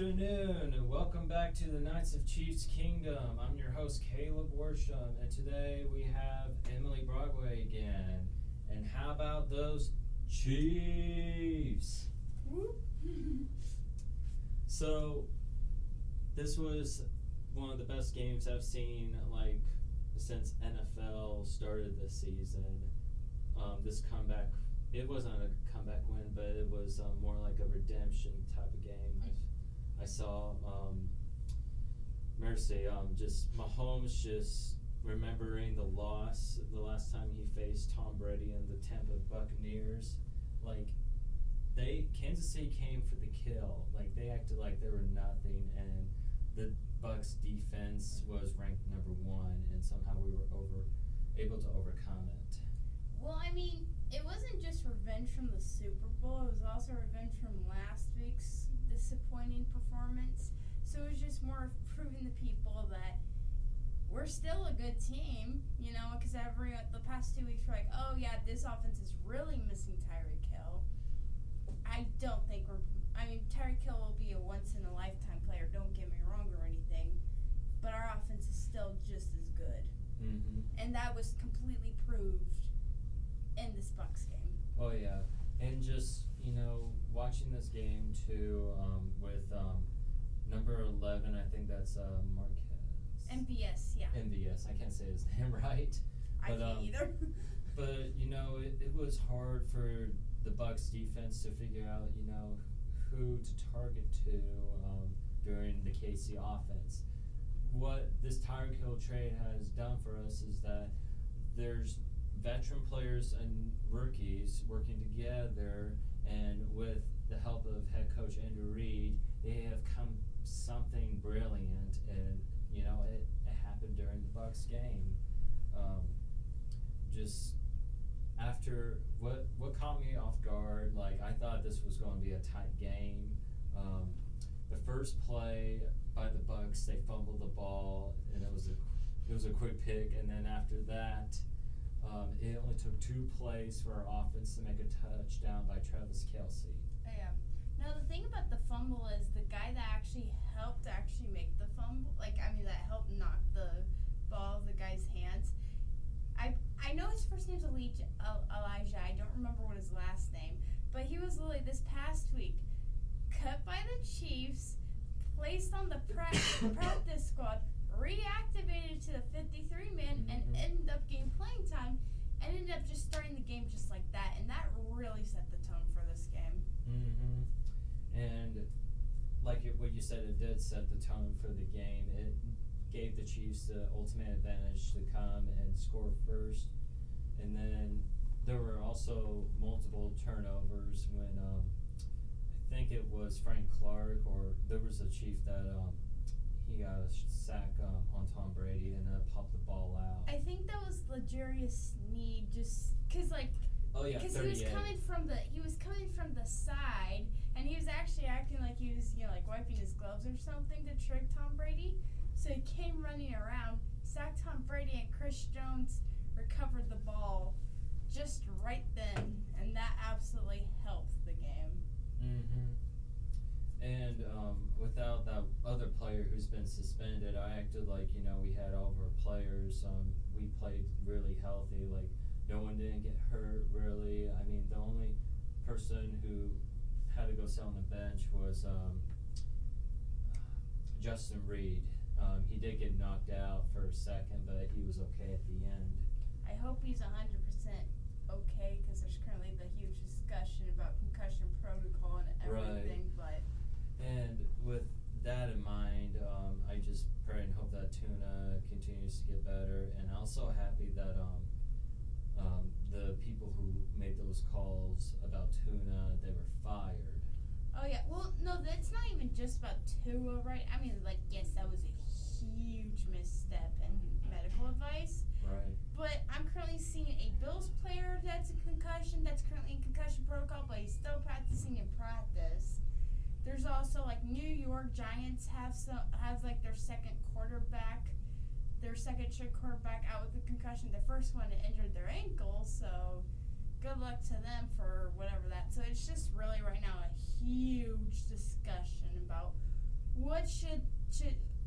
afternoon, and welcome back to the Knights of Chiefs Kingdom. I'm your host, Caleb Worsham, and today we have Emily Broadway again. And how about those Chiefs? So, this was one of the best games I've seen, since NFL started this season. This comeback, it wasn't a comeback win, but it was more like a redemption type of game. I saw just Mahomes just remembering the loss the last time he faced Tom Brady and the Tampa Buccaneers. Kansas City came for the kill. They acted like they were nothing, and the Bucs defense was ranked number 1, and somehow we were able to overcome it. Well, I mean, it wasn't just revenge from the Super Bowl. It was also revenge from last week's disappointing performance. So it was just more of proving to people that we're still a good team, because the past 2 weeks we're like, oh yeah, this offense is really missing Tyreek Hill. I don't think Tyreek Hill will be a once-in-a-lifetime player, don't get me wrong or anything, but our offense is still just as good. Mm-hmm. And that was completely proved in this Bucs game. Oh yeah, and just watching this game too, with number 11, I think that's Marquez. MVS, yeah. MVS, I can't say his name right. I can't either. But it was hard for the Bucs defense to figure out who to target to during the KC offense. What this Tyreek Hill trade has done for us is that there's veteran players and rookies working together, and with the help of head coach Andrew Reid, they have come something brilliant, and it happened during the Bucs game. Just after what caught me off guard, I thought this was going to be a tight game. The first play by the Bucs, they fumbled the ball, and it was a quick pick, and then after that, it only took 2 plays for our offense to make a touchdown by Travis Kelce. Yeah. Now, the thing about the fumble is the guy that actually helped make the fumble, that helped knock the ball of the guy's hands. I know his first name's Elijah. I don't remember what his last name, but he was literally this past week cut by the Chiefs, placed on the practice squad, reactivated to the 53-man, and ended up getting playing time, and ended up just starting the game just like that, and that really set the tone for this game. Mm-hmm. And what you said, it did set the tone for the game. It gave the Chiefs the ultimate advantage to come and score first, and then there were also multiple turnovers when I think it was Frank Clark, or there was a Chief that he got a sack on Tom Brady and then popped the ball out. I think that was L'Jarius Sneed, just because because he was coming from the side, and he was actually acting like he was wiping his gloves or something to trick Tom Brady. So he came running around, sacked Tom Brady, and Chris Jones recovered the ball just right then, and that absolutely helped the game. Mm-hmm. And without that other player who's been suspended, I acted like, we had all of our players. We played really healthy. No one didn't get hurt, really. I mean, the only person who had to go sit on the bench was Justin Reed. He did get knocked out for a second, but he was okay at the end. I hope he's 100% okay, because there's currently the huge discussion about concussion protocol and everything. Right. And with that in mind, I just pray and hope that Tuna continues to get better. And also happy that the people who made those calls about Tuna, they were fired. Oh yeah, well no, that's not even just about Tua, right? I mean, yes, that was a huge misstep in medical advice. Right. But I'm currently seeing a Bills player that's that's currently in concussion protocol, but he's still practicing in practice. There's also New York Giants have their second string quarterback out with a concussion. The first one injured their ankle, so good luck to them for whatever that. So it's just really right now a huge discussion about what should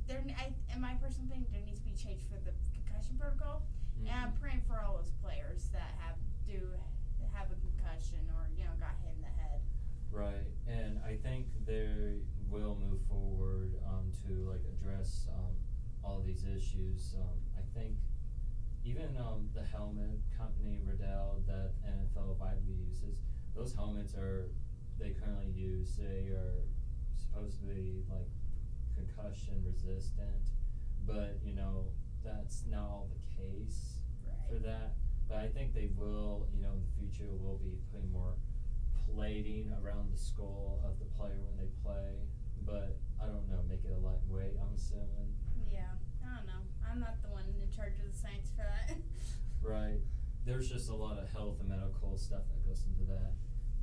there? In my personal opinion, there needs to be change for the concussion protocol. Mm-hmm. And I'm praying for all those players that have a concussion or got hit in the head. Right, and I think they will move forward to like address all of these issues. I think even the helmet company Riddell that NFL widely uses, those helmets they currently use. They are supposed to be like concussion resistant, but that's not all the case for that. But I think they will, in the future, will be putting more plating around the skull of the player when they play. But I don't know, make it a lightweight, I'm assuming. Yeah, I don't know. I'm not the one in charge of the science for that. Right. There's just a lot of health and medical stuff that goes into that.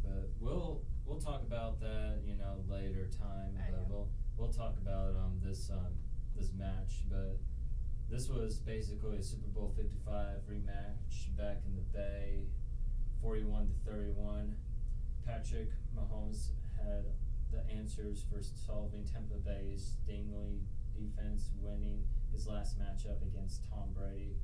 But we'll talk about that, later time. But we'll talk about this match. But this was basically a Super Bowl 55 rematch back in the Bay, 41-31. Patrick Mahomes had the answers for solving Tampa Bay's stingly defense, winning his last matchup against Tom Brady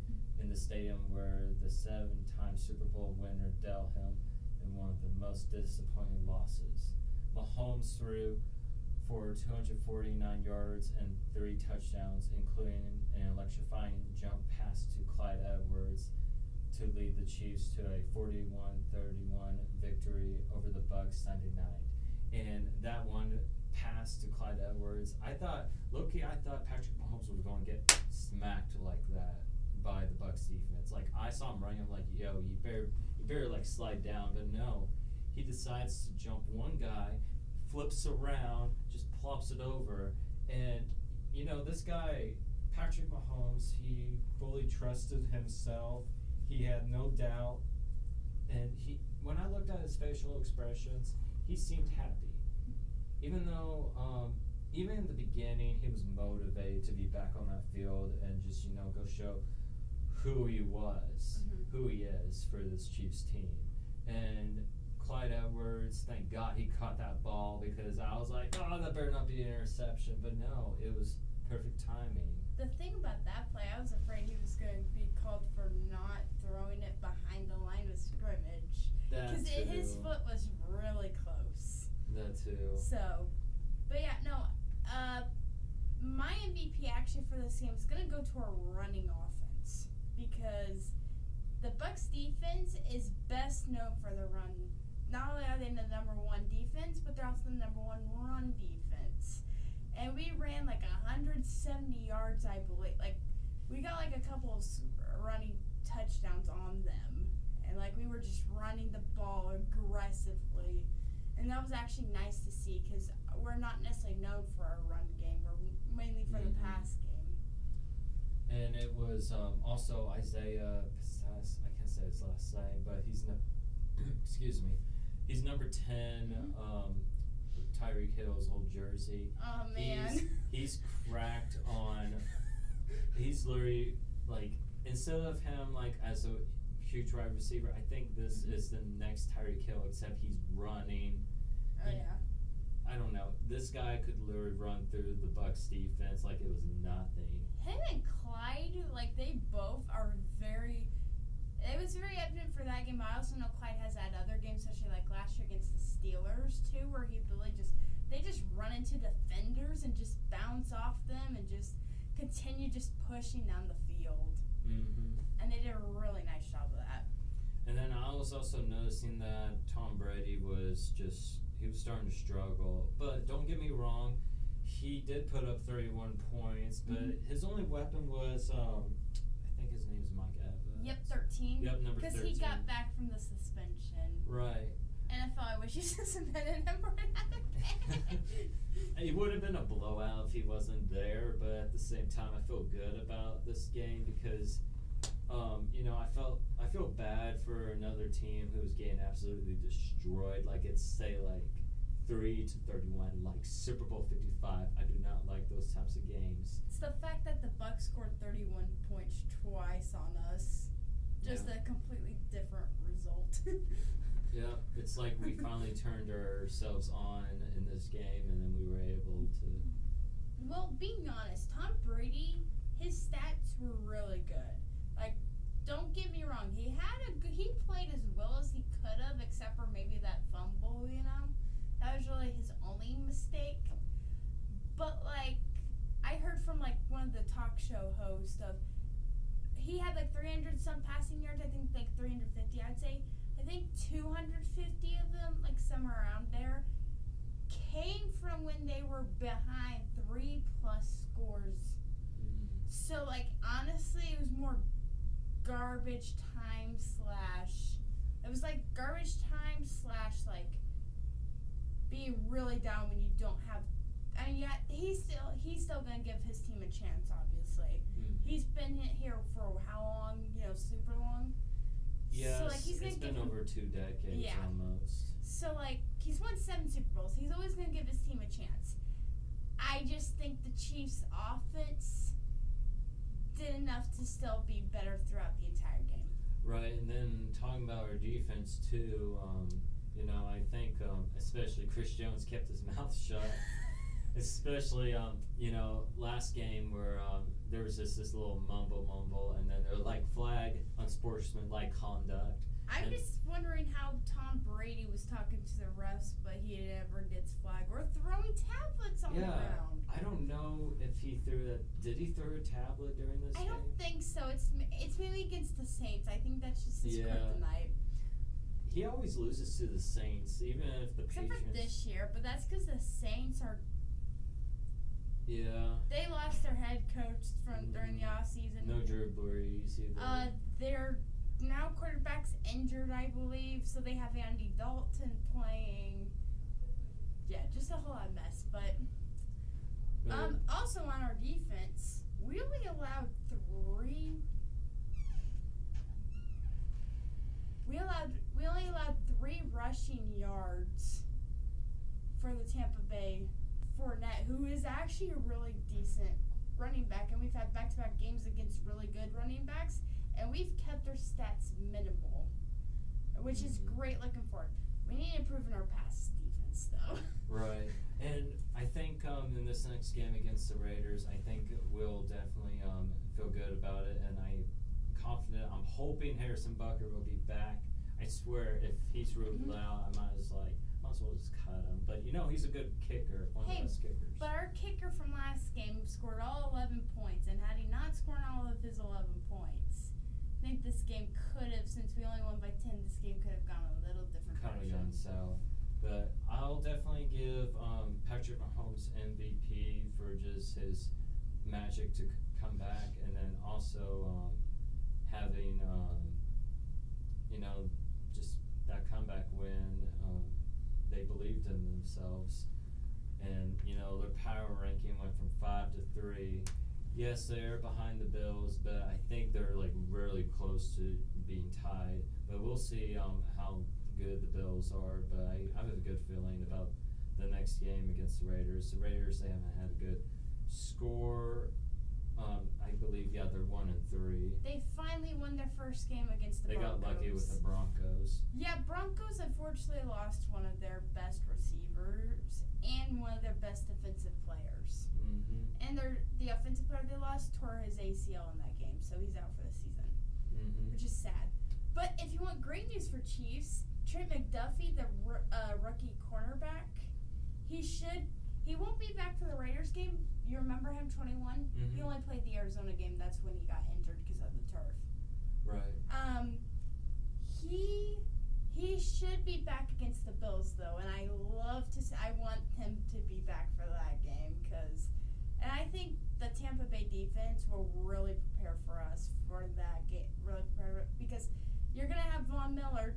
in the stadium where the 7-time Super Bowl winner dealt him in one of the most disappointing losses. Mahomes threw for 249 yards and 3 touchdowns, including an electrifying jump pass to Clyde Edwards to lead the Chiefs to a 41-31 victory over the Bucs Sunday night. And that one pass to Clyde Edwards, I thought Patrick Mahomes was going to get smacked like that by the Bucs defense. Like, I saw him running, I'm like, yo, you better like slide down. But no, he decides to jump one guy, flips around, just plops it over. And, this guy, Patrick Mahomes, he fully trusted himself. He had no doubt. And when I looked at his facial expressions, he seemed happy. Even though, even in the beginning, he was motivated to be back on that field and just, go show who he was, who he is for this Chiefs team. And Clyde Edwards, thank God he caught that ball, because I was like, oh, that better not be an interception. But no, it was perfect timing. The thing about that play, I was afraid he was going to be called for not throwing it behind the line of scrimmage. Because his foot was really close. That too. So, but yeah, no. My MVP actually for this game is going to go to our running offense, because the Bucs defense is best known for the run. Not only are they the number 1 defense, but they're also the number 1 run defense. And we ran like 170 yards, I believe. Like, we got like a couple of running touchdowns on them. And like, we were just running the ball aggressively. And that was actually nice to see, because we're not necessarily known for our run game. We're mainly for the pass game. And it was also Isaiah Pistas, I can't say his last name, but he's he's number 10, Tyreek Hill's old jersey. Oh man. He's cracked on. He's literally like, instead of him like as a huge wide receiver, I think this is the next Tyreek Hill, except he's running. Oh yeah. I don't know. This guy could literally run through the Bucs defense like it was nothing. Him and Clyde, like, they both are very. It was very evident for that game. I also know Clyde has had other games, especially like last year against the Steelers too, where they just run into defenders and just bounce off them and just continue just pushing down the field. Mm-hmm. And they did a really nice job of that. And then I was also noticing that Tom Brady was starting to struggle. But don't get me wrong, he did put up 31 points, but his only weapon was, I think his name's Mike Evans. Yep, 13. Yep, number 13. Because he got back from the suspension. Right. NFL, I wish you suspended him for another game. It would have been a blowout if he wasn't there, but at the same time, I feel good about this game because, I feel bad for another team who was getting absolutely destroyed. Like, it's, say, like, 3-31, like Super Bowl 55. I do not like those types of games. It's the fact that the Bucs scored 31 points twice on us. Just a completely different result. Yeah, it's like we finally turned ourselves on in this game, and then we were able to Well, being honest, Tom Brady, his stats were really good. Like, don't get me wrong, he played as well as he could have, except for maybe that fumble. That was really his only mistake. But like, I heard from like one of the talk show hosts of he had like 300 some passing yards. I think like 350. I'd say. I think 250 of them, like somewhere around there, came from when they were behind 3+ scores. So like honestly, it was more garbage time / it was like garbage time / like being really down when you don't have. I mean, yeah, he's still gonna give his team a chance. Obviously, he's been here for how long? Super long. Yes, so, like, he's gonna it's been over 2 decades almost. So like he's won 7 Super Bowls. He's always gonna give his team a chance. I just think the Chiefs' offense did enough to still be better throughout the entire game. Right, and then talking about our defense too, I think especially Chris Jones kept his mouth shut. Especially, last game where there was this little mumble, and then they're like flag unsportsmanlike conduct. I'm just wondering how Tom Brady was talking to the refs, but he never gets flagged or throwing tablets on the ground. I don't know if he threw that. Did he throw a tablet during this game? I don't think so. It's maybe against the Saints. I think that's just his kryptonite. He always loses to the Saints, even if the Except Patriots. for this year, but that's because the Saints are. Yeah. They lost their head coach from during the off season. No Drew Brees either. Their now quarterback's injured, I believe, so they have Andy Dalton playing. Yeah, just a whole lot of mess. But also on our defense, we only allowed 3. We only allowed 3 rushing yards for the Tampa Bay Fournette, who is actually a really decent running back, and we've had back-to-back games against really good running backs, and we've kept our stats minimal, which is great looking forward. We need to improve in our pass defense, though. Right, and I think in this next game against the Raiders, I think we'll definitely feel good about it, and I'm confident. I'm hoping Harrison Butker will be back. I swear, if he's ruled out, I might as well just cut him. But he's a good kicker, one of the best kickers. But our kicker from last game scored all 11 points, and had he not scored all of his 11 points, I think this game could have, since we only won by 10, this game could have gone a little different Kind of gone south. But I'll definitely give Patrick Mahomes MVP for just his magic to come back, and then also having just that comeback win. They believed in themselves, and their power ranking went from 5 to 3. Yes, they're behind the Bills, but I think they're like really close to being tied. But we'll see how good the Bills are. But I have a good feeling about the next game against the Raiders. The Raiders, they haven't had a good score. I believe they're 1-3. They finally won their first game against the They Broncos. got lucky with the Broncos. Yeah, Broncos unfortunately lost one of their best receivers and one of their best defensive players. Mm-hmm. And the offensive player they lost tore his ACL in that game, so he's out for the season, which is sad. But if you want great news for Chiefs, Trent McDuffie, the rookie cornerback, he won't be back for the Raiders game. You remember him, 21? Mm-hmm. He only played the Arizona game. That's when he got injured because of the turf. Right. He should be back against the Bills, though, and I want him to be back for that game and I think the Tampa Bay defense will really prepare for us for that game, because you're going to have Von Miller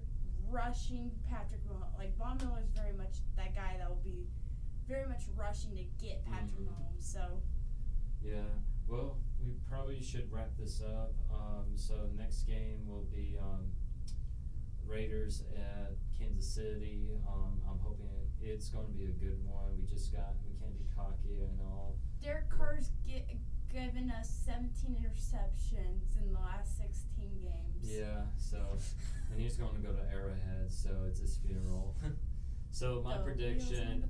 rushing Patrick Mahomes. Like, Von Miller is very much that guy that will be very much rushing to get Patrick Mahomes, so. Yeah, well, we probably should wrap this up. So next game will be Raiders at Kansas City. I'm hoping it's going to be a good one. We can't be cocky and all. Derek Carr's given us 17 interceptions in the last 16 games. Yeah, and he's going to go to Arrowhead, so it's his funeral. So my prediction,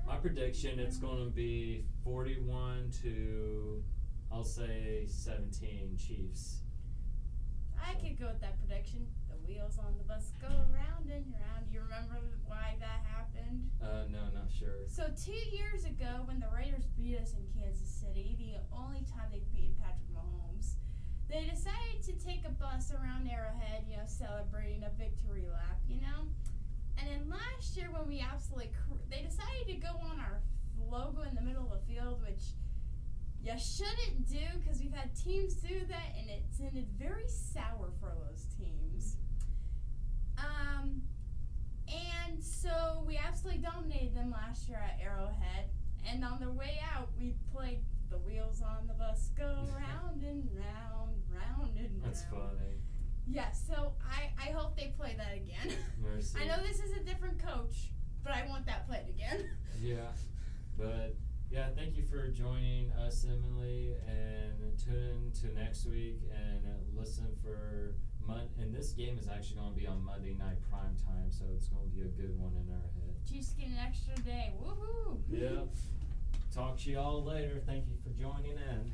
My prediction, it's going to be 41 to, I'll say 17 Chiefs. I could go with that prediction. The wheels on the bus go round and round. Do you remember why that happened? No, not sure. So 2 years ago, when the Raiders beat us in Kansas City, the only time they beat Patrick Mahomes, they decided to take a bus around Arrowhead, celebrating a victory lap, And then last year, when we they decided to go on our logo in the middle of the field, which you shouldn't do because we've had teams do that, and it's ended very sour for those teams. And so we absolutely dominated them last year at Arrowhead. And on the way out, we played The Wheels on the Bus Go round and round, round and round. That's funny. Yeah, so I hope they play that again. Mercy. I know this is a different coach, but I want that played again. Yeah, but yeah, thank you for joining us, Emily, and tune in to next week and listen for and this game is actually going to be on Monday night prime time, so it's going to be a good one in our head. Chiefs get an extra day. Woohoo! Yep. Talk to you all later. Thank you for joining in.